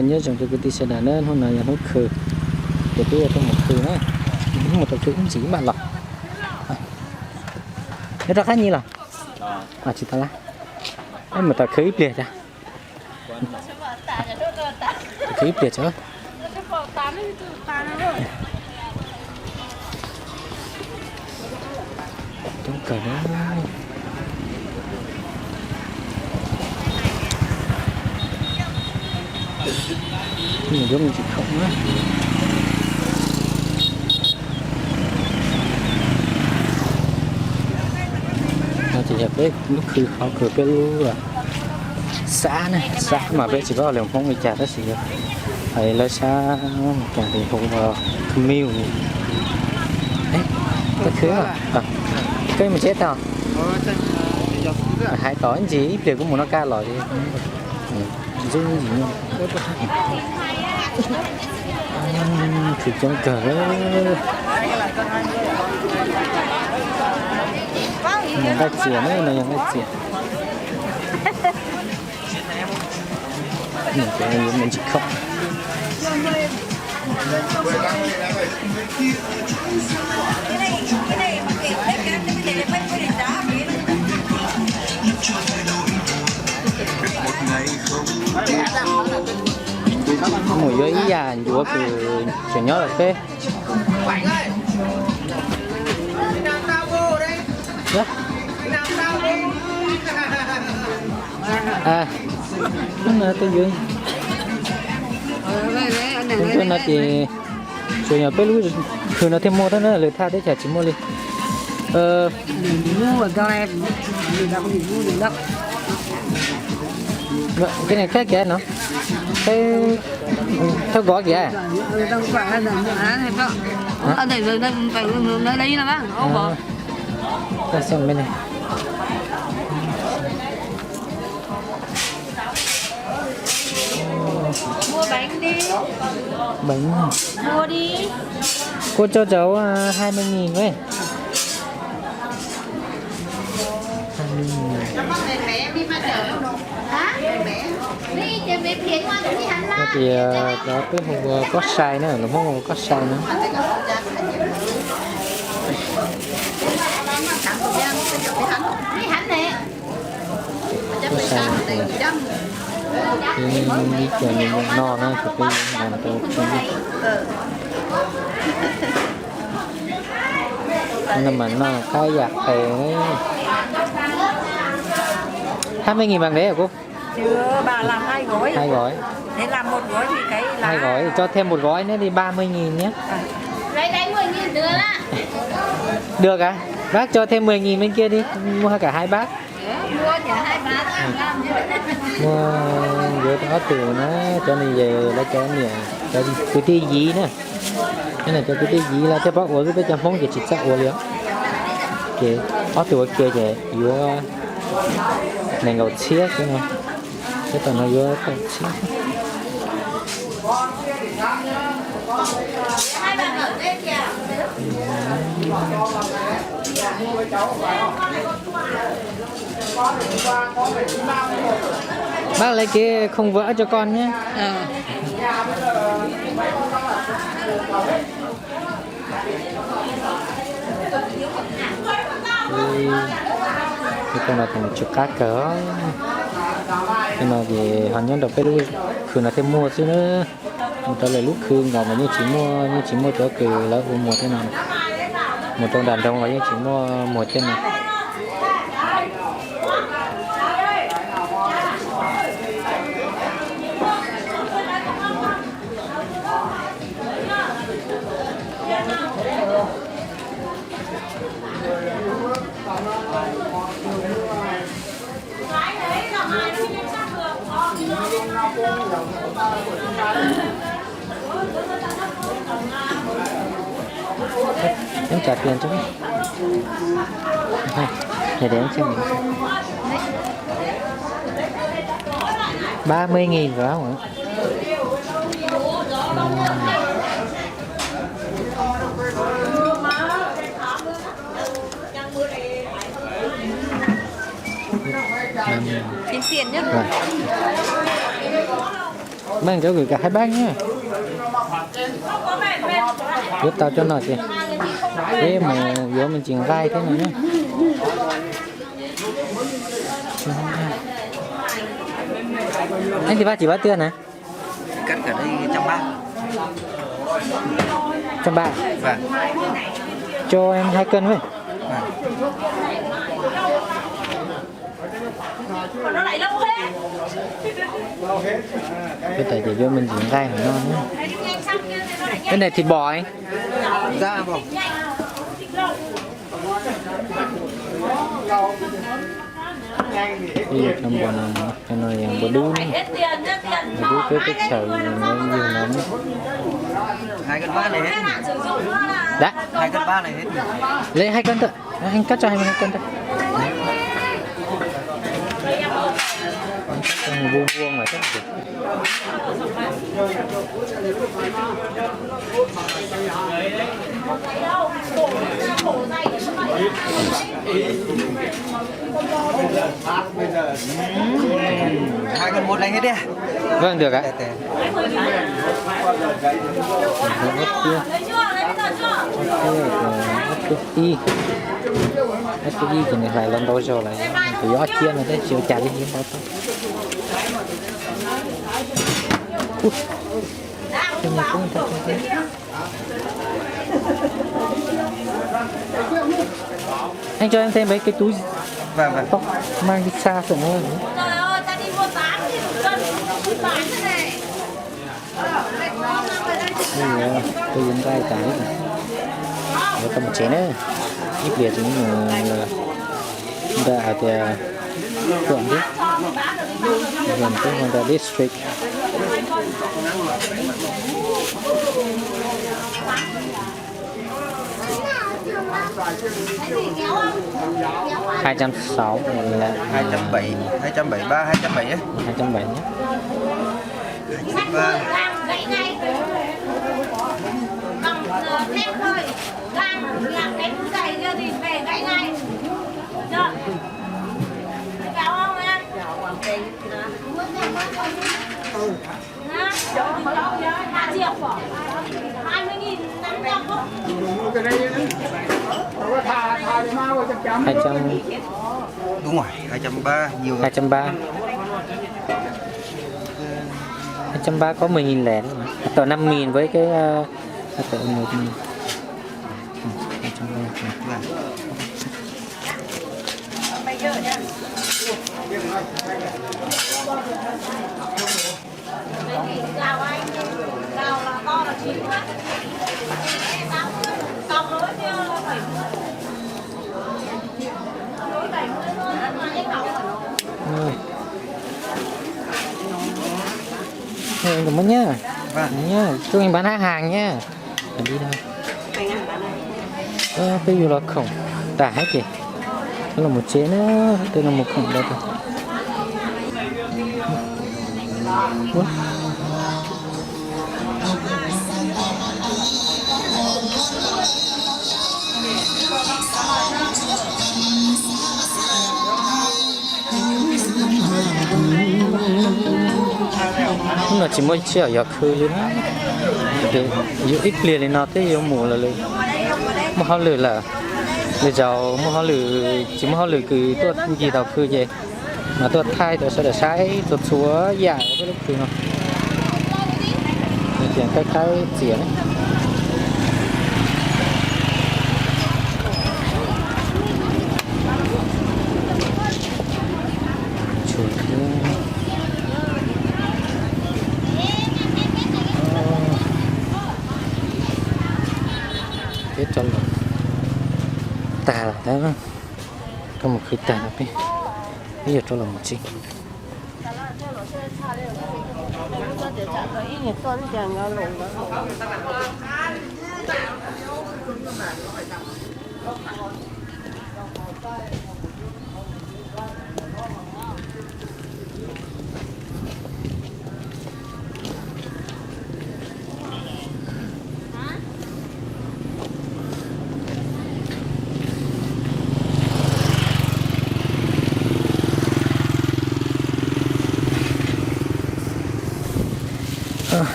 nhớ rằng cái tí xe đá nên hôm nay nó khử để tôi trong một khử nữa một tập khử cũng chỉ bạn lọc nó ra khác như là chỉ ta lá em mà ta khử ít liệt à khử ít liệt chứ trong cờ đó nhưng mà giống như chị không á nó chỉ nhập đấy lúc khi họ cửa cái lúa xã này xã mà bây chỉ có lượng phong người chả đó gì phải lấy xa càng thì hùng miêu đấy cái thứ à cây mà chết nào hai tỏi gì việc của một nó ca lòi đi dung gì nữa thì trong cờ đó nhà ta chìa nữa là nhà ta chìa mình chỉ khóc mùi với già chúa từ chuyển nhớ là phê à nó là tôi dưới tôi nói thì chủ nhà bé lui thường nó thêm mua đó nữa lời tha đấy chả chỉ mua đi mua cho em người ta không mua được đâu cái này khác kìa nó cái theo gói kìa không phải là hay không ở đây rồi đây phải nơi đây là bác không bỏ ta xem bên này mua bánh đi bánh mua đi cô cho cháu 20.000 với 20.000 hả? Đi chơi về phía ngoài đi hắn la. Thì có cái hộp có size nữa, nó không có size nữa. Đi hắn nè. Có size này. Đi chơi mình no nữa thì cái làm tôi nhưng mà nó cái giặt thì 20.000 bằng đấy hả cô? chưa bà làm 2 gói. 2 gói. Thế làm 1 gói thì cái là 2 gói cho thêm 1 gói nữa đi 30.000 nhé. Lấy 10.000 đưa啦. Được à? Bác cho thêm 10.000 bên kia đi, mua cả 2 bác. Mua cả 2 bác làm Mua giữa đó từ nó cho mình về lấy cho anh cho cái tí gì nữa. Cái này cho cái tí gì là cho bác uống cái chăm phong chỉ chắc uống liền. Kì, ở từ kia kì, vừa này ngầu chia cái này, cái tầng nó vừa ngầu chia. Hai bạn ở đây kìa. Bác lấy cái không vỡ cho con nhé. Cái con này thành chục cá cỡ. Cái này thì họ nhớ được cái lúc khử là thêm mua chứ nữa. Người ta lấy lúc khử ngọc mà như chỉ mua cho cử là mua thế nào. Một trong đàn đông là như chỉ mua một trên này. Em trả tiền cho mình. Để em xem mình. 30.000 phải không ạ? Tính tiền nhé. mang cho gửi cả hai bác nhá. Giúp tao cho nó chị. Thế mà vô mình chỉnh gai thế này nhá. Anh thì ba chỉ bao tiền hả? Cắt cả đây 130. 130. Vâng. Cho em 2 cân với. Cái tại để vô mình chỉnh gai của nó nhá. Cái này thịt bò anh. Dạ vâng. Bây giờ trong bò này cho nó dạng bò đun. Bò đun cái sợi nó nhiều lắm. 2 cân 3 này hết. Đã. 2 cân 3 này hết. Lấy 2 cân thôi. Anh cắt cho em 2 cân thôi. Vuông vuông là chắc được. Hai cân 1 này hết đi. Vâng được ạ. Y thì này lại lần đầu rồi lại thì gió chia này cái chiều chạy đi như bao anh cho em thêm mấy cái túi Vâng vâng. tóc mang đi xa rồi nữa. Trời ơi, ta đi mua 8 thì một cân bán thế này. Bây giờ tôi dùng tay cái rồi cầm chén nữa ít biệt chúng là đã thì cuộn đi gần tới Honda District. Hai trăm sáu là 270, 273, 270 ấy. 270 nhé. 273. Gãy ngay. Bằng thép thôi. Gang làm cái túi giày kia thì về gãy ngay. Được. Kéo không em? Hạ triệu. 20.500 không? 200 Đúng rồi, 230 nhiều rồi. 230 230 có 10.000 lẻ mà. Tờ 5.000 với cái tờ 1.000. 230. Vâng. Gạo anh, gạo là to là 9 quá. Cọc lối kia là 70. Lối 70 thôi, mà cái cọc. Em cảm ơn nhá. Vâng. Nhá, chúc anh bán hàng nhá. Anh đi đâu? Cái gì là khổng tả hết chị. Đó là một chế nữa, đây là một khổng đây thôi. Nó chỉ mới chỉ ở giọt khơi chứ nó để giữ ít liền thì nó tới yêu mùa làเลยmà họ lừa là bây giờ mà họ lừa chỉ mà họ lừa cứ tuột gì tao khơi vậy mà tuột thay tuột sẽ để sai tuột súa dài có lúc thì nó chuyện cái chuyện ấy. Cho là tà là đó có một cái tà này bây giờ cho là một chi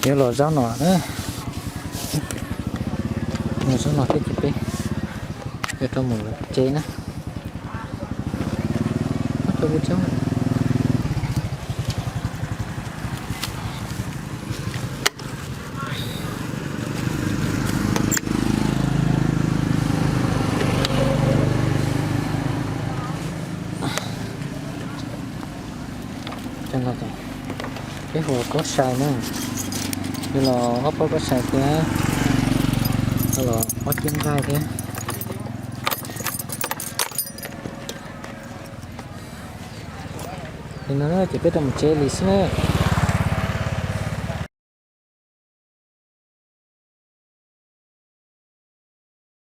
nhớ lò rau nọ nữa một số nọ cái chụp đi để cho một chế nữa cho bút cháu cho nó cái hồ có xài nữa như là hấp có xài kia hay là có chân gai kia thì nó chỉ biết là một chế lý nữa